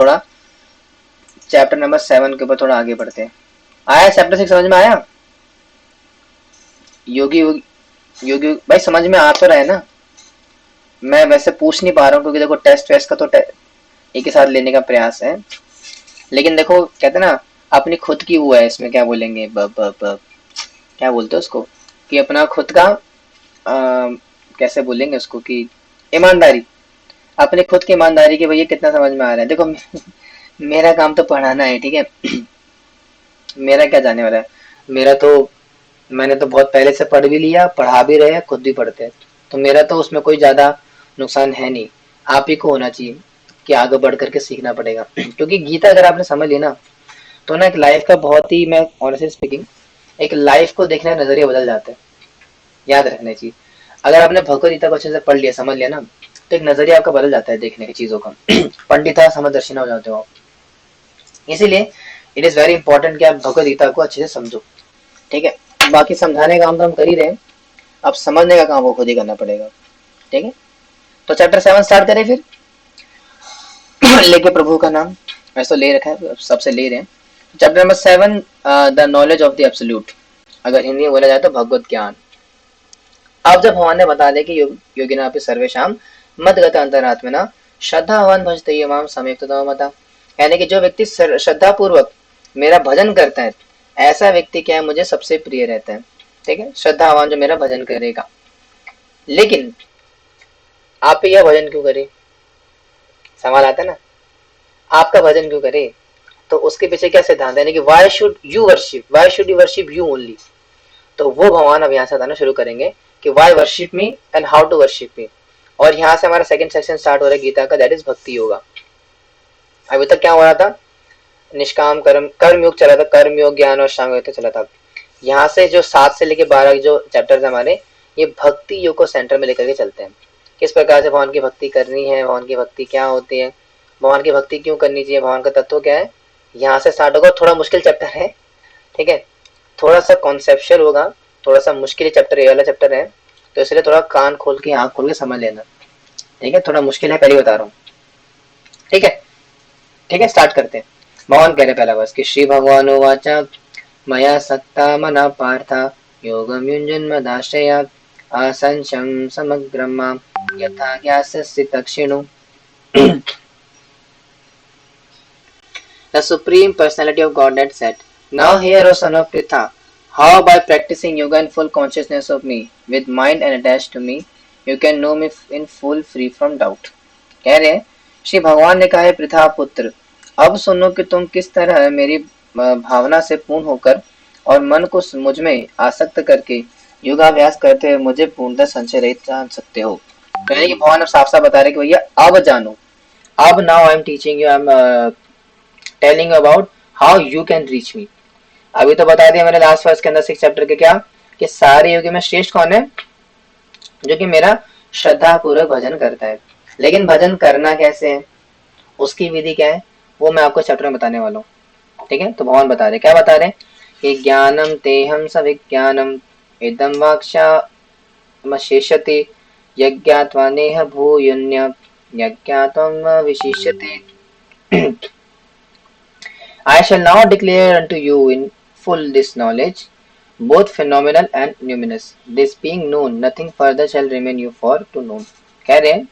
थोड़ा chapter number 7 के ऊपर थोड़ा आगे बढ़ते हैं। आया चैप्टर 6 समझ में आया? योगी योगी भाई समझ में आ तो रहा है ना? मैं वैसे पूछ नहीं पा रहा हूँ क्योंकि देखो टेस्ट वेस्ट का तो एक ही साथ लेने का प्रयास है, लेकिन देखो कहते हैं ना अपनी खुद की वो है इसमें, क्या बोलेंगे क्या बोलते हैं उसको, कि अपना खुद का कैसे बोलेंगे उसको कि ईमानदारी, अपने खुद की ईमानदारी की भैया कितना समझ में आ रहा है। देखो मेरा काम तो पढ़ाना है, ठीक है। मेरा क्या जाने वाला है, मेरा तो मैंने तो बहुत पहले से पढ़ भी लिया, पढ़ा भी रहे हैं, खुद भी पढ़ते हैं, तो मेरा तो उसमें कोई ज्यादा नुकसान है नहीं। आप ही को होना चाहिए कि आगे बढ़ करके सीखना पड़ेगा क्योंकि गीता अगर आपने समझ ली ना तो ना एक लाइफ का बहुत ही, मैं ऑनेस्टली स्पीकिंग, एक लाइफ को देखने का नजरिया बदल जाता है। याद रखना चाहिए, अगर आपने भगवद गीता को अच्छे से पढ़ लिया समझ लिया ना तो एक नजरिया आपका बदल जाता है देखने की चीजों का। पंडिता समदर्शिना हो जाते हो आप। इसीलिए इट इज वेरी इंपॉर्टेंट कि आप भगवद गीता को अच्छे से समझो, ठीक है। बाकी समझाने का काम तो हम कर ही रहे हैं, अब समझने का काम वो खुद ही करना पड़ेगा, ठीक है। तो चैप्टर 7 स्टार्ट करें फिर। लेके प्रभु का नाम वैसे तो ले रखा है, सबसे ले रहे हैं। Chapter number 7, the knowledge of the absolute, अगर हिंदी में बोला जाए तो भगवत ज्ञान। अब जब भगवान ने बता दिया कि योगिना अपि सर्वेषां मद्गत अंतरात्मना श्रद्धावान भजते माम संयुक्ततमो मता, यानी कि जो व्यक्ति श्रद्धा पूर्वक मेरा भजन करता है ऐसा व्यक्ति क्या है मुझे सबसे प्रिय रहता है, ठीक है। श्रद्धावान जो मेरा भजन करेगा। लेकिन आप यह भजन क्यों करे, सवाल आता है ना, आपका भजन क्यों करे? तो उसके पीछे क्या सिद्धांत है, यानी कि why should you worship you only. तो वो भगवान अब यहाँ से बताना शुरू करेंगे कि why worship me and how to worship me. और यहाँ से हमारा सेकंड सेक्शन स्टार्ट हो रहा है गीता का, दैट इज भक्ति योगा। अभी तक क्या हो रहा था, निष्काम कर्म कर्म योग चला था, कर्म योग ज्ञान और सांग योग चला था। यहाँ से जो 7 से लेके 12 जो चैप्टर हमारे, ये भक्ति योग को सेंटर में लेकर के चलते हैं। किस प्रकार से भगवान की भक्ति करनी है, भगवान की भक्ति क्या होती है, भगवान की भक्ति क्यों करनी चाहिए, भगवान का तत्व क्या है। यहाँ से स्टार्ट होगा, थोड़ा मुश्किल चैप्टर है, ठीक है, थोड़ा सा कॉन्सेप्चुअल होगा, थोड़ा सा मुश्किल चैप्टर ये वाला चैप्टर है, तो इसलिए थोड़ा कान खोल के आंख खोल के समझ लेना, ठीक है। थोड़ा मुश्किल है पहले बता रहा हूँ, ठीक है। ठीक है, स्टार्ट करते हैं। भगवान कह रहे पहला वर्ष कि श्री भगवान वाचा मया सक्ता मना पार्थ योगम युञ्जन्मदाश्रयात् असंशयं समग्रं मां यथा ज्ञास्यसि तक्षिणु। The Supreme Personality of Godhead said, now hear, O son of Pritha, how by practicing yoga in full consciousness of me, with mind and attached to me, you can know me in full free from doubt. कह रहे हैं श्री भगवान ने कहा है पृथा पुत्र, अब सुनो कि तुम किस तरह मेरी भावना से पूर्ण होकर और मन को मुझ में आसक्त करके योगाभ्यास करते हुए मुझे पूर्णतः संशय रहित जान सकते हो। कहने कि भगवान अब साफ साफ बता रहे कि भैया अब जानो, अब now I am teaching you, I am telling about how you can reach me. अभी तो बता दिया मैंने लास्ट वर्स के अंदर 6 चैप्टर के क्या, कि सारे योगी में श्रेष्ठ कौन है, जो कि मेरा श्रद्धा पूर्वक भजन करता है। लेकिन भजन करना कैसे है, उसकी विधि क्या है, वो मैं आपको चैप्टर में बताने वाला हूँ, ठीक है। तो भगवान बता रहे, क्या बता रहे कि ज्ञानम तेहम सविज्ञानम इदम वाक्ष्यामशेषते यज्ञात्वा नेह भूयन्य यज्ञात्वं विशिष्यते। I shall now declare unto you in full this knowledge, both phenomenal and numinous. This being known, nothing further shall remain you for to know. कह रहे हैं,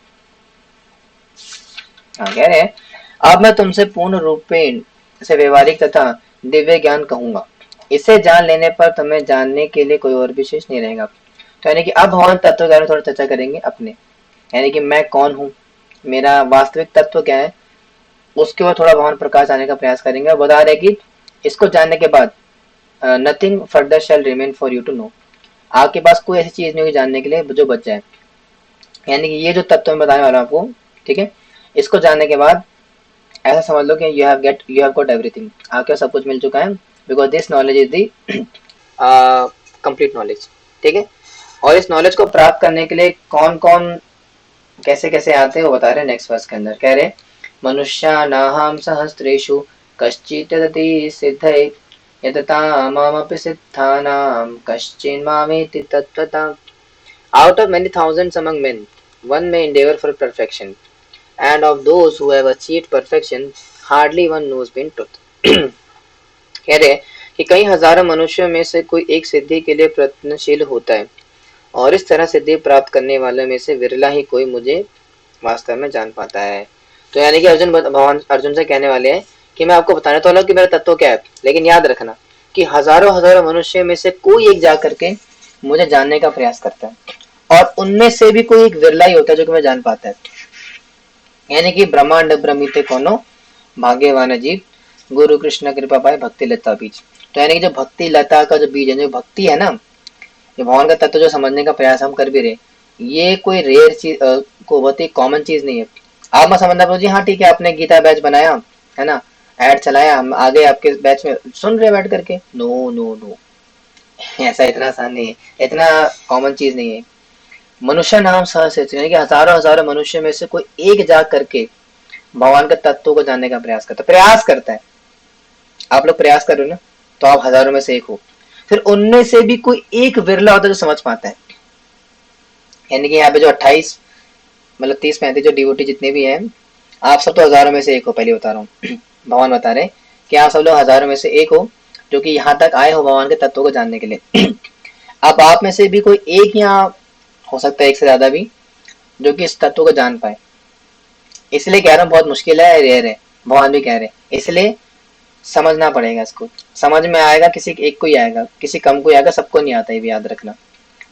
कह रहे हैं, अब मैं तुमसे पूर्ण रूपेण से व्यवहारिक तथा दिव्य ज्ञान कहूंगा। इसे जान लेने पर तुम्हें जानने के लिए कोई और विशेष नहीं रहेगा। तो यानी कि अब भगवान तत्व के बारे में थोड़ा चर्चा करेंगे अपने, यानी कि मैं कौन हूँ, मेरा वास्तविक तत्व क्या है, उसके ऊपर थोड़ा भगवान प्रकाश आने का प्रयास करेंगे। और बता रहे कि इसको जानने के बाद nothing further shall remain for you to know, आपके पास कोई ऐसी चीज नहीं होगी जानने के लिए जो बच जाए। यानी कि ये जो तत्व मैं बताने वाला हूँ आपको, ठीक है, इसको जानने के बाद ऐसा समझ लो कि यू हैव गॉट एवरीथिंग, आपके पास सब कुछ मिल चुका है, because this knowledge is the complete knowledge, ठीक है। और इस नॉलेज को प्राप्त करने के लिए कौन कौन कैसे कैसे आते हैं वो बता रहे हैं नेक्स्ट वर्स के अंदर। कह रहे मनुष्यानां सहस्रेषु कश्चित् तदति सिद्धये यततामपि सिद्धानां कश्चिन्मामेति तत्त्वतः। Out of many thousands among men, one may endeavor for perfection, and of those who have achieved perfection, hardly one knows in truth. कह रहे हैं कि कई हजारों मनुष्यों में से कोई एक सिद्धि के लिए प्रयत्नशील होता है और इस तरह सिद्धि प्राप्त करने वालों में से विरला ही कोई मुझे वास्तव में जान पाता है। तो यानी कि अर्जुन भगवान अर्जुन से कहने वाले हैं कि मैं आपको बताने तो वाला हूँ कि मेरा तत्व क्या है, लेकिन याद रखना कि हजारों हजारों मनुष्य में से कोई एक जा करके मुझे जानने का प्रयास करता है और उनमें से भी कोई एक विरला ही होता है जो कि मैं जान पाता है। यानी कि ब्रह्मांड ब्रह्मिते कोनो भाग्यवान जीव गुरु कृष्ण कृपा पाए भक्ति लता बीज। तो यानी कि जो भक्ति लता का जो बीज है, जो भक्ति है ना, ये भगवान का तत्व जो समझने का प्रयास हम कर भी रहे, ये कोई रेयर चीज को बहुत ही कॉमन चीज नहीं है। आप मत समझना जी हाँ ठीक है आपने गीता बैच बनाया है ना, ऐड चलाया, हम आ गए आपके बैच में सुन रहे बैठ करके, नो नो नो, ऐसा इतना आसान नहीं है, इतना कॉमन चीज नहीं है। मनुष्य नाम सहस्त्र, यानी कि हजारों हजारों मनुष्य में से कोई एक जा करके भगवान के तत्व को जानने का प्रयास करता है। आप लोग प्रयास कर रहे हो ना, तो आप हजारों में से एक हो। फिर उनमें से भी कोई एक विरला होता है जो समझ पाता है। यानी कि यहाँ पे जो 28 मतलब 30-35 जो डिवोटी जितने भी हैं, आप सब तो हजारों में से एक हो, पहले बता रहा हूँ। भगवान बता रहे कि आप सब लोग हजारों में से एक हो जो कि यहाँ तक आए हो भगवान के तत्व को जानने के लिए। अब आप में से भी कोई एक यहाँ हो सकता है, एक से ज्यादा भी, जो कि इस तत्व को जान पाए। इसलिए कह रहा हूँ बहुत मुश्किल है, रेयर है, भगवान भी कह रहे हैं, इसलिए समझना पड़ेगा इसको। समझ में आएगा किसी एक को ही आएगा, किसी कम को ही आएगा, सबको नहीं आता, ये भी याद रखना।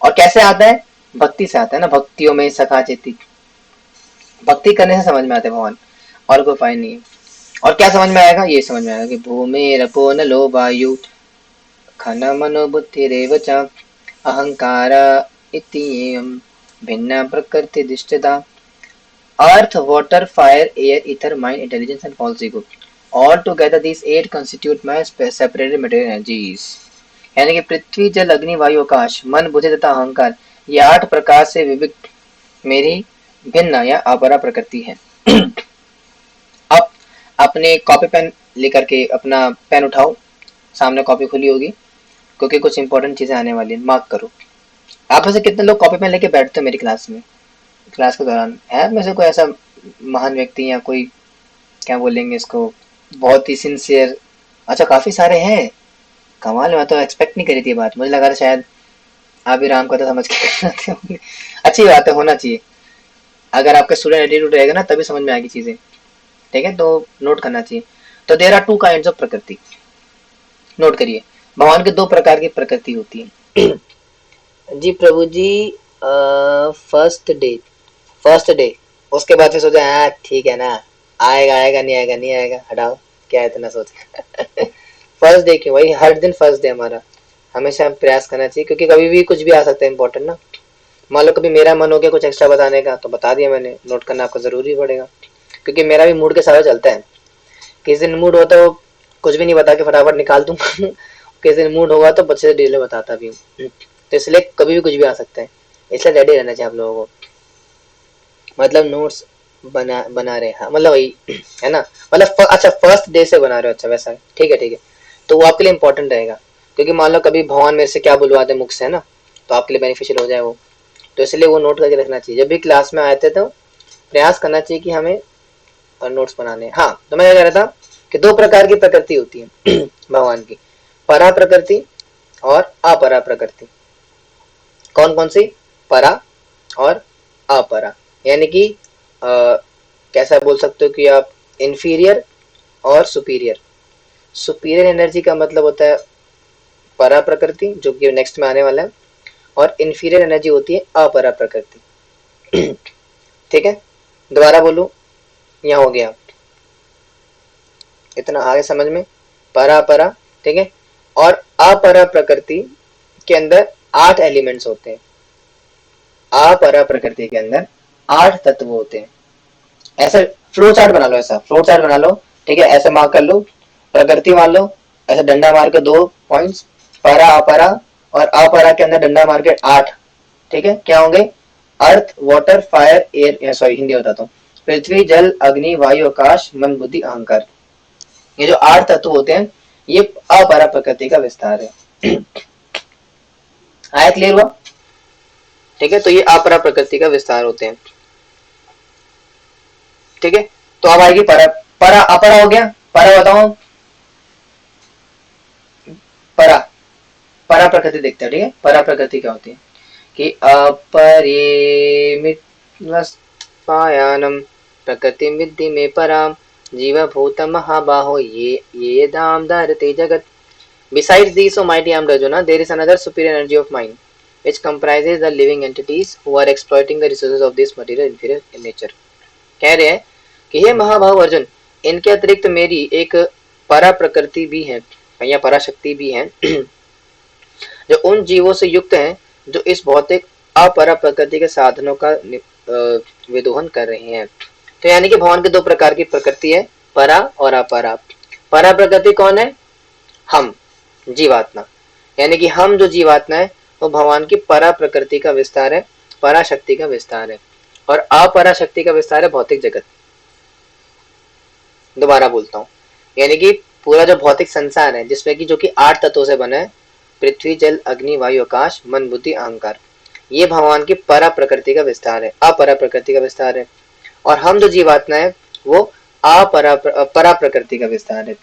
और कैसे आता है? भक्ति से आता है ना, भक्तियों में सखा चेती, भक्ति करने से समझ में आते हैं भगवान, और कोई उपाय नहीं है। और क्या समझ में आएगा? ये समझ में आएगा कि भूमि रपो न लो वायु खन मनो बुद्धि रेव च अहंकार इत्येयं भिन्ना प्रकृति दिष्टता। Earth water fire air ether mind intelligence and false ego, all together these 8 constitute my separated material energies। यानी कि पृथ्वी जल अग्नि वायु आकाश मन बुद्धि तथा अहंकार, ये 8 प्रकार से विविध मेरी भिन्न या अपरा प्रकृति है। अब अपने कॉपी पेन लेकर के अपना पेन उठाओ, सामने कॉपी खुली होगी क्योंकि कुछ इंपॉर्टेंट चीजें आने वाली है, मार्क करो। आप में से कितने लोग कॉपी पेन लेके बैठते हो मेरी क्लास में? क्लास के दौरान है में से कोई ऐसा महान व्यक्ति या कोई, क्या बोलेंगे इसको, बहुत ही सिंसियर? अच्छा काफी सारे हैं, कमाल है, मैं तो एक्सपेक्ट नहीं करी थी बात, मुझे लगा था शायद आप भी राम कथा समझ के करते होंगे। अच्छी बात है, होना चाहिए। अगर आपका स्टूडेंट एटीट्यूड रहेगा ना तभी समझ में आएगी चीजें, ठीक है, तो नोट करना चाहिए। तो देयर आर 2 काइंड्स ऑफ प्रकृति, नोट करिए। भगवान के 2 प्रकार की प्रकृति होती है। जी प्रभु जी, फर्स्ट डे, फर्स्ट डे, उसके बाद फिर सोचा हाँ ठीक है ना, आएगा आएगा नहीं आएगा नहीं आएगा, हटाओ क्या इतना सोच। फर्स्ट डे क्यों भाई, हर दिन फर्स्ट डे हमारा, हमेशा प्रयास करना चाहिए, क्योंकि कभी भी कुछ भी आ सकता है इम्पोर्टेंट ना। मान लो कभी मेरा मन हो गया कुछ एक्स्ट्रा बताने का तो बता दिया मैंने, नोट करना आपको जरूरी पड़ेगा, क्योंकि मेरा भी मूड के साथ चलता है। किस दिन मूड होता है कुछ भी नहीं बता के फटाफट निकाल दूंगा। किस दिन मूड होगा तो बच्चे से डिले बताता भी हूँ, तो इसलिए कभी भी कुछ भी आ सकता है, इसलिए रेडी रहना चाहिए आप लोगों को। मतलब नोट्स बना रहे हैं, मतलब वही है ना, मतलब अच्छा फर्स्ट डे से बना रहे हो, अच्छा वैसा ठीक है ठीक है, तो वो आपके लिए इंपॉर्टेंट रहेगा, क्योंकि मान लो कभी भगवान मेरे से क्या बुलवा दे मुख से, है ना, तो आपके लिए बेनिफिशियल हो जाए वो, तो इसलिए वो नोट करके रखना चाहिए। जब भी क्लास में आते तो प्रयास करना चाहिए कि हमें नोट्स बनाने। हाँ तो मैं क्या कह रहा था कि 2 प्रकार की प्रकृति होती है भगवान की, परा प्रकृति और अपरा प्रकृति। कौन कौन सी? परा और अपरा, यानी कि कैसा बोल सकते हो कि आप इंफीरियर और सुपीरियर। सुपीरियर एनर्जी का मतलब होता है परा प्रकृति, जो कि नेक्स्ट में आने वाला है, और इंफीरियर एनर्जी होती है अपरा प्रकृति। ठीक है, दोबारा बोलूं, यहाँ हो गया इतना आगे समझ में, परा परा, ठीक है। और अपरा प्रकृति के अंदर 8 एलिमेंट्स होते हैं, अपरा प्रकृति के अंदर 8 तत्व होते हैं। ऐसा फ्लो चार्ट बना लो, ऐसा फ्लो चार्ट बना लो, ठीक है, ऐसे मार्क कर लो, प्रकृति मान लो, ऐसे डंडा मार के 2 पॉइंट्स, परा अपरा, और अपरा के अंदर डंडा मार के 8, ठीक है, क्या होंगे? अर्थ water fire air, sorry Hindi बताता हूँ, पृथ्वी जल अग्नि वायु आकाश मन बुद्धि अहंकार। ये जो 8 तत्व होते हैं ये अपरा प्रकृति का विस्तार है। आया क्लियर हुआ? ठीक है, तो ये अपरा प्रकृति का विस्तार होते हैं, ठीक है। तो अब आएगी परा अपरा हो गया, परा बताओ, परा, परा प्रकृति देखते हैं, ठीक है। परा प्रकृति क्या होती है कि अपरिमित पायानम प्रकृति विद्धि में पराम जीवभूत महाबाहो ये दाम धारते जगत। Besides these, O mighty armed Arjuna, there is another superior energy of mind, which comprises the living entities who are exploiting the resources of this material inferior in nature. कह रहे हैं कि हे महाभाव अर्जुन, इनके अतिरिक्त मेरी एक परा प्रकृति भी है या पराशक्ति भी है जो उन जीवों से युक्त हैं जो इस भौतिक अपरा प्रकृति के साधनों का विदोहन कर रहे हैं। तो यानी कि भगवान के दो प्रकार की प्रकृति है, परा और अपरा। परा प्रकृति कौन है? हम जीवात्मा, यानी कि हम जो जीवात्मा है वो भगवान की परा प्रकृति का विस्तार है, पराशक्ति का विस्तार है। और अपराशक्ति का विस्तार है भौतिक जगत। दोबारा बोलता हूँ, यानी कि पूरा जो भौतिक संसार है जिसमें कि जो कि 8 तत्वों से बना है, पृथ्वी जल अग्नि वायु आकाश मन बुद्धि अहंकार, ये भगवान की परा प्रकृति का विस्तार है, अपरा प्रकृति का विस्तार है। और हम जो जीवात्मा है वो परा प्रकृति का विस्तार है,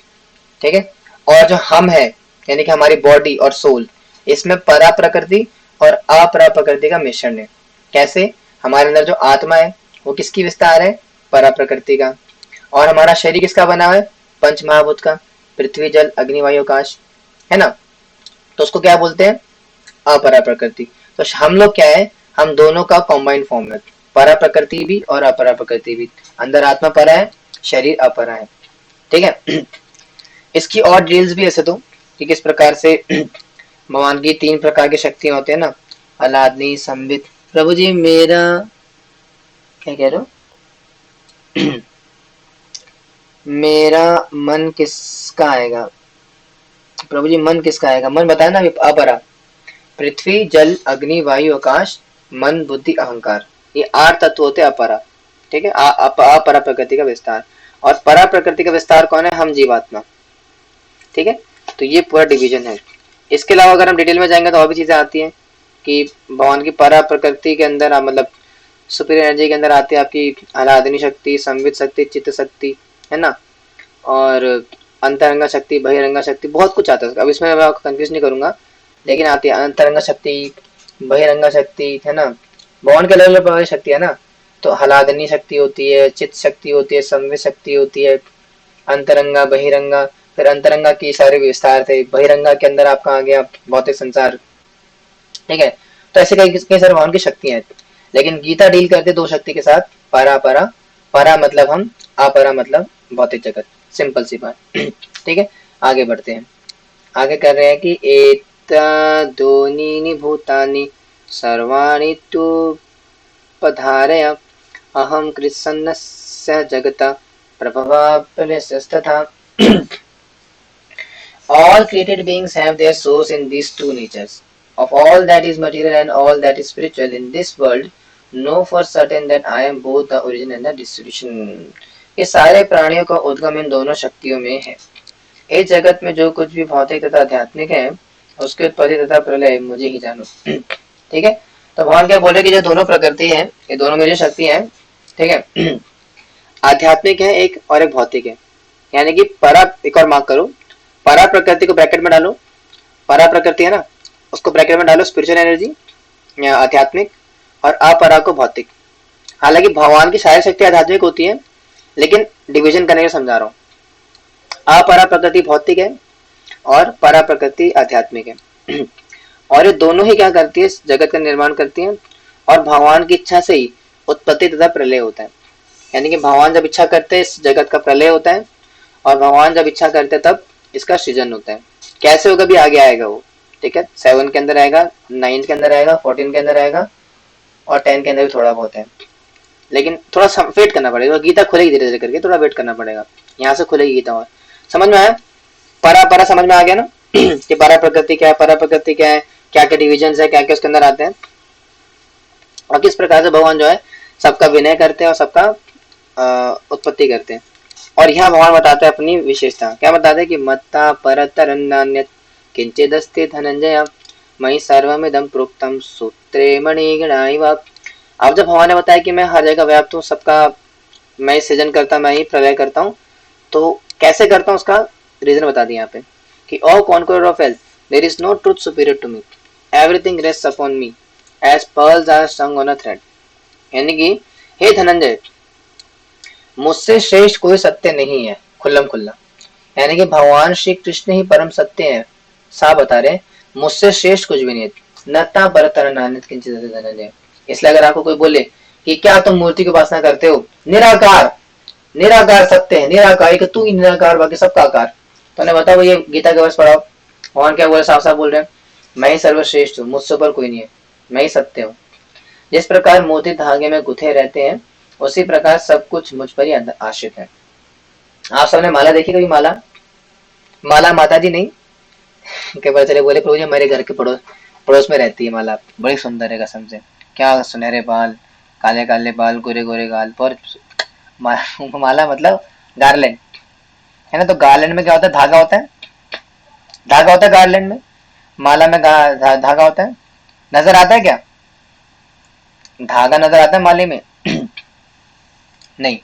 ठीक है। और जो हम है यानी कि हमारी बॉडी और सोल, इसमें परा प्रकृति और अपरा प्रकृति का मिश्रण है। कैसे? हमारे अंदर जो आत्मा है वो किसकी विस्तार है? परा प्रकृति का। और हमारा शरीर किसका बना है? पंच महाभूत का, पृथ्वी जल अग्नि वायु आकाश, है ना। तो उसको क्या बोलते हैं? अपरा प्रकृति। तो हम लोग क्या है? हम दोनों का कॉम्बाइंड फॉर्म है, परा प्रकृति भी और अपरा प्रकृति भी। अंदर आत्मा परा है, शरीर अपरा है, ठीक है। इसकी और डिटेल्स भी ऐसे तो कि किस प्रकार से भगवान की 3 प्रकार की शक्तियां होती है ना, अलादनी संबित। प्रभु जी मेरा क्या कह रहे हो? मेरा मन किसका आएगा? प्रभु जी मन किसका आएगा? मन बताया ना, अपरा, पृथ्वी जल अग्नि वायु आकाश मन बुद्धि अहंकार, ये 8 तत्व होते अपरा, ठीक है। अपरा प्रकृति का विस्तार। और परा प्रकृति का विस्तार कौन है? हम जीवात्मा, ठीक है। तो ये पूरा डिवीजन है। इसके अलावा अगर हम डिटेल में जाएंगे तो और भी चीजें आती हैं कि भगवान की परा प्रकृति के अंदर मतलब सुपीरियर एनर्जी के अंदर आती है आपकी आह्लादनी शक्ति, संवित शक्ति, चित्त शक्ति, है ना, और अंतरंगा शक्ति, बहिरंगा शक्ति, बहुत कुछ आता है। अब इसमें मैं आपको कंफ्यूज नहीं करूंगा, लेकिन आती है अंतरंगा शक्ति, बहिरंगा शक्ति, है ना। भगवान के अलग अलग शक्ति है ना, तो आह्लादनी शक्ति होती है, चित्त शक्ति होती है, संवित शक्ति होती है, अंतरंगा बहिरंगा। फिर अंतरंगा की सारे विस्तार थे, बहिरंगा के अंदर आपका आ गया भौतिक संसार, ठीक है। तो ऐसे कई सारे भगवान की शक्तियां हैं, लेकिन गीता डील करते 2 शक्ति के साथ, परा परा। परा मतलब हम, अपरा मतलब भौतिक जगत, सिंपल सी बात, ठीक है। आगे बढ़ते हैं, आगे कर रहे हैं कि एतदोनीनि भूतानि सर्वाणि तु पधारय अहं कृत्स्नस्य जगता प्रभवाप्यस्तथा। All created beings have their source in these 2 natures. Of all that is material and all that is spiritual in this world, know for certain that I am both the origin and the distribution. ये सारे प्राणियों का उद्गम इन दोनों शक्तियों में है। इस जगत में जो कुछ भी भौतिक तथा आध्यात्मिक है, उसके उत्पत्ति तथा प्रलय मुझे ही जानो, ठीक है। तो भगवान क्या बोले कि जो दोनों प्रकृति है, ये दोनों में जो शक्ति है, ठीक है, आध्यात्मिक है एक और एक भौतिक है। यानी कि परा, एक और मार्क करो, परा प्रकृति को ब्रैकेट में डालो, परा प्रकृति है ना, उसको ब्रैकेट में डालो स्पिरिचुअल एनर्जी या आध्यात्मिक, और अपरा को भौतिक। हालांकि भगवान की सारी शक्ति आध्यात्मिक होती है, लेकिन डिवीजन करने के समझा रहा हूँ। अपरा प्रकृति भौतिक है और परा प्रकृति आध्यात्मिक है। और ये दोनों ही क्या करती है? जगत का निर्माण करती है, और भगवान की इच्छा से ही उत्पत्ति तथा प्रलय होता है। यानी कि भगवान जब इच्छा करते हैं इस जगत का प्रलय होता है, और भगवान जब इच्छा करते हैं तब इसका सृजन होता है। कैसे होगा भी आगे आएगा वो, ठीक है। 7 के अंदर आएगा, 9 के अंदर आएगा, 14 के अंदर आएगा, और 10 के अंदर भी थोड़ा बहुत है, लेकिन थोड़ा वेट करना पड़ेगा। गीता खुलेगी धीरे धीरे करके, थोड़ा वेट करना पड़ेगा, यहाँ से खुलेगी गीता। और समझ में आया? परा परा समझ में आ गया ना कि परा प्रकृति क्या है, परा प्रकृति क्या है, क्या क्या डिविजन है, क्या क्या उसके अंदर आते हैं, और किस प्रकार से भगवान जो है सबका विनय करते हैं और सबका उत्पत्ति करते हैं। और यहाँ भगवान बताते हैं अपनी विशेषता। क्या बताते हैं कि मत्ता परतरन्नान्यत् किंचिदस्ति धनंजय मयि सर्वमिदं प्रोक्तम सूत्रे मणिगणाइव। अब जब भगवान ने बताया कि मैं हर जगह व्याप्त हूँ, सबका मैं सृजन करता, मैं ही प्रलय करता हूँ, तो कैसे करता हूँ उसका रीजन बता दिया यहाँ पे कि O conqueror of health, there is no truth superior to me, everything rests upon me as pearls are strung on a thread. यानी कि हे धनंजय, मुझसे श्रेष्ठ कोई सत्य नहीं है, खुल्लम खुल्ला। यानी कि भगवान श्री कृष्ण ही परम सत्य है, साफ बता रहे मुझसे श्रेष्ठ कुछ भी नहीं है। नता परतर नान्यत् किंचित अस्ति धनंजय। इसलिए अगर आपको कोई बोले कि क्या तुम मूर्ति की उपासना करते हो, निराकार, निराकार सत्य है, निराकार कि तू ही निराकार, बाकी सबका आकार। तो ने बताओ ये गीता के वर्ष पढ़ाओ, भगवान क्या बोले, साफ साफ बोल रहे हैं मैं ही सर्वश्रेष्ठ हूँ, मुझसे ऊपर कोई नहीं है, मैं ही सत्य हूँ। जिस प्रकार मोती धागे में गुथे रहते हैं, उसी प्रकार सब कुछ मुझ पर ही आश्रित है। आप सबने माला देखी कभी? माला, माला माता जी नहीं के पता चले बोले प्रभु जी हमारे घर के पड़ोस में रहती है माला, बड़ी सुंदर है कसम से, क्या सुनहरे बाल, काले काले बाल, गोरे गोरे गाल पर। माला मतलब गार्लैंड है ना। तो गार्लैंड में क्या होता है? धागा होता है, धागा होता है गार्लैंड में। माला में धागा होता है, नजर आता है क्या? धागा नजर आता है माले में? नहीं।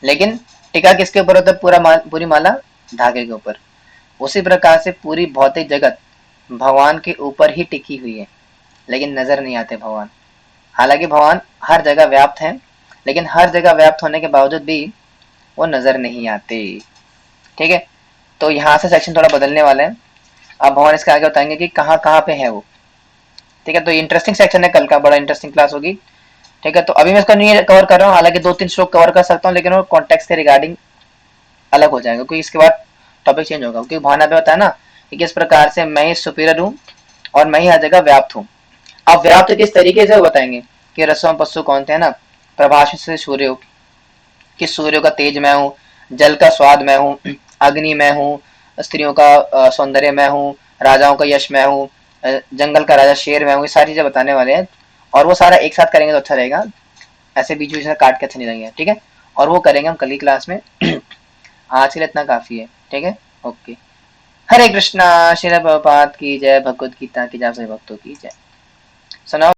लेकिन टिका किसके ऊपर होता है? पूरी माला धागे के ऊपर। उसी प्रकार से पूरी भौतिक जगत भगवान के ऊपर ही टिकी हुई है, लेकिन नजर नहीं आते भगवान। हालांकि भगवान हर जगह व्याप्त है, लेकिन हर जगह व्याप्त होने के बावजूद भी वो नजर नहीं आते। ठीक है, तो यहाँ से सेक्शन थोड़ा बदलने वाला है। अब भगवान इसके आगे बताएंगे कि कहाँ कहाँ पे है वो। ठीक है, तो इंटरेस्टिंग सेक्शन है, कल का बड़ा इंटरेस्टिंग क्लास होगी। ठीक है, तो अभी मैं इसको नहीं कवर कर रहा हूँ, हालांकि 2-3 श्लोक कवर कर सकता हूँ, लेकिन वो कॉन्टेक्स्ट के रिगार्डिंग अलग हो जाएगा, क्योंकि इसके बाद टॉपिक चेंज होगा। क्योंकि भावना पे बताया ना कि किस प्रकार से मैं ही सुपीरियर हूँ और मैं ही हर जगह व्याप्त हूँ। अब व्याप्त किस तरीके से बताएंगे कि रसों पशु कौन थे ना, प्रभाष से सूर्य हो, कि सूर्य का तेज मैं हूँ, जल का स्वाद मैं हूँ, अग्नि मैं हूँ, स्त्रियों का सौंदर्य मैं हूँ, राजाओं का यश मैं हूँ, जंगल का राजा शेर मैं हूँ। ये सारी चीजें बताने वाले हैं, और वो सारा एक साथ करेंगे तो अच्छा रहेगा, ऐसे बीच बीच में काट के अच्छा नहीं लगेगा। ठीक है, और वो करेंगे हम कल की क्लास में। आज के लिए इतना काफी है। ठीक है, ओके। हरे कृष्णा। श्रील प्रभुपाद की जय, भगवत गीता की जय, सभी भक्तों की जय। सुनाओ।